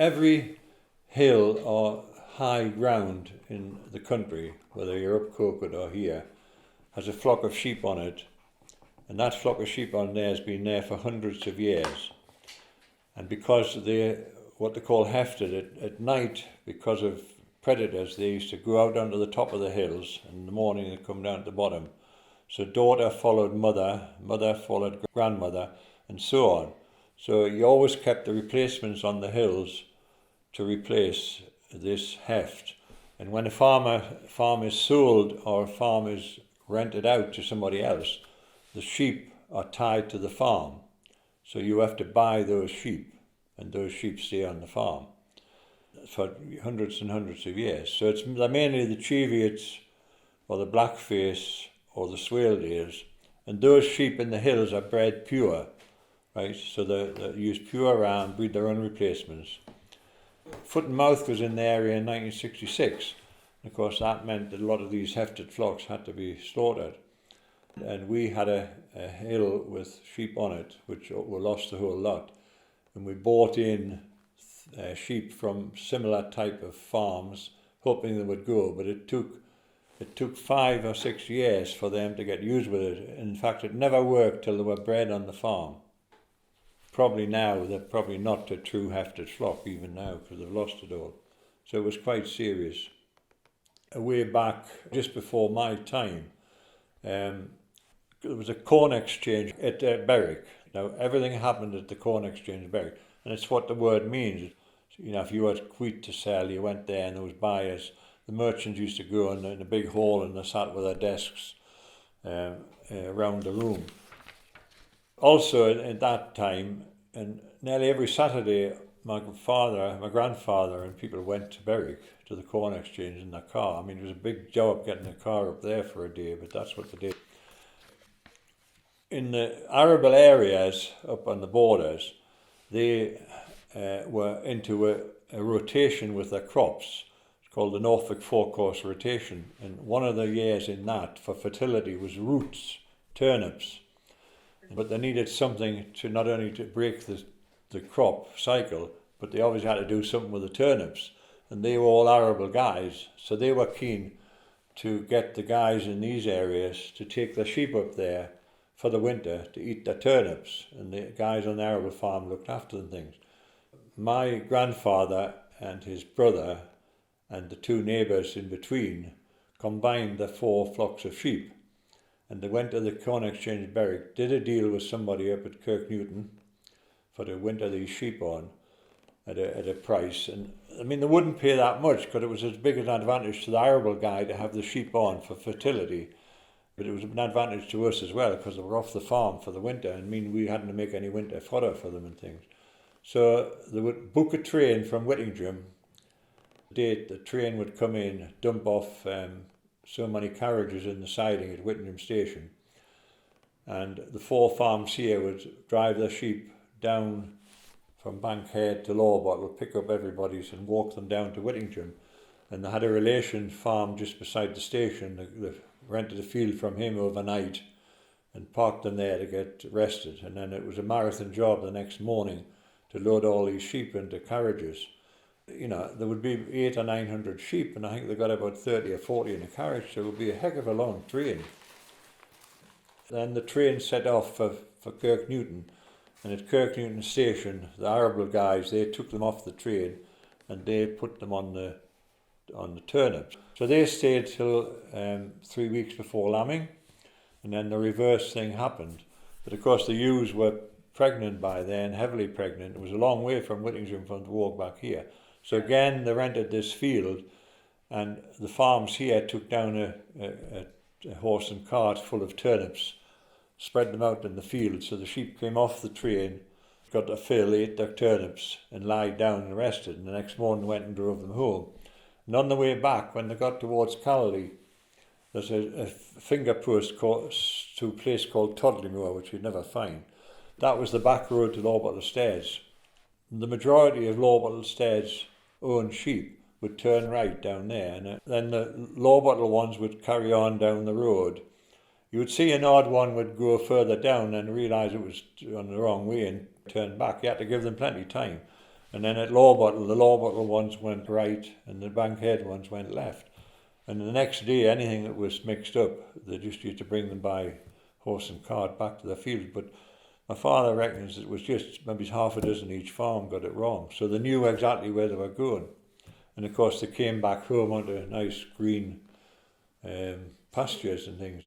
every hill or high ground in the country, whether you're up Coquet or here, has a flock of sheep on it, and that flock of sheep on there has been there for hundreds of years. And because they're what they call hefted at night, because of predators, they used to go out onto the top of the hills, and in the morning they come down to the bottom. So daughter followed mother, mother followed grandmother, and so on. So you always kept the replacements on the hills to replace this heft. And when a farm is sold or a farm is rented out to somebody else, the sheep are tied to the farm. So you have to buy those sheep, and those sheep stay on the farm for hundreds and hundreds of years. So it's mainly the Cheviots or the Blackface or the Swaledeers, and those sheep in the hills are bred pure, right? So they use pure ram, breed their own replacements. Foot and Mouth was in the area in 1966. Of course, that meant that a lot of these hefted flocks had to be slaughtered. And we had a hill with sheep on it, which were lost a whole lot. And we bought in sheep from similar type of farms, hoping they would go, but it took 5 or 6 years for them to get used with it. In fact, it never worked till they were bred on the farm. Probably now, they're probably not a true hefted flock even now, because they've lost it all. So it was quite serious. Way back, just before my time, there was a corn exchange at Berwick. Now, everything happened at the corn exchange at Berwick, and it's what the word means. You know, if you had wheat to sell, you went there and there was buyers. The merchants used to go in a big hall and they sat with their desks around the room. Also, at that time, and nearly every Saturday, my grandfather and people went to Berwick to the corn exchange in their car. I mean, it was a big job getting a car up there for a day, but that's what they did. In the arable areas up on the borders, they were into a rotation with their crops. It's called the Norfolk four-course rotation. And one of the years in that for fertility was roots, turnips. But they needed something to not only to break the crop cycle, but they obviously had to do something with the turnips. And they were all arable guys, so they were keen to get the guys in these areas to take their sheep up there for the winter to eat their turnips, and the guys on the arable farm looked after them things. My grandfather and his brother and the two neighbours in between combined the 4 flocks of sheep, and they went to the corn exchange at Berwick, did a deal with somebody up at Kirknewton for to winter these sheep on at a price. And I mean, they wouldn't pay that much because it was as big an advantage to the arable guy to have the sheep on for fertility. But it was an advantage to us as well because they were off the farm for the winter, and mean we hadn't to make any winter fodder for them and things. So they would book a train from Whittingham. The train would come in, dump off so many carriages in the siding at Whittingham station, and the 4 farms here would drive their sheep down from Bankhead to Lawbottle, pick up everybody's and walk them down to Whittingham. And they had a relation farm just beside the station. They rented a field from him overnight and parked them there to get rested. And then it was a marathon job the next morning to load all these sheep into carriages. You know, there would be 800 or 900 sheep, and I think they got about 30 or 40 in a carriage, so it would be a heck of a long train. Then the train set off for Kirknewton, and at Kirknewton station, the arable guys, they took them off the train and they put them on the turnips. So they stayed till 3 weeks before lambing, and then the reverse thing happened. But of course the ewes were pregnant by then, heavily pregnant. It was a long way from Whittingham for them to walk back here. So again, they rented this field, and the farms here took down a horse and cart full of turnips, spread them out in the field, so the sheep came off the train, got their fill, ate their turnips, and lied down and rested, and the next morning went and drove them home. And on the way back, when they got towards Callally, there's a finger post to a place called Todleymoor, which you'd never find. That was the back road to Lawbottle Stairs. The majority of Lawbottle Stairs owned sheep would turn right down there, and then the Lawbottle ones would carry on down the road. You would see an odd one would go further down and realise it was on the wrong way and turn back. You had to give them plenty of time. And then at Lawbottle, the Lawbottle ones went right and the Bankhead ones went left. And the next day, anything that was mixed up, they just used to bring them by horse and cart back to the field. But my father reckons it was just maybe half a dozen each farm got it wrong. So they knew exactly where they were going. And of course they came back home onto nice green pastures and things.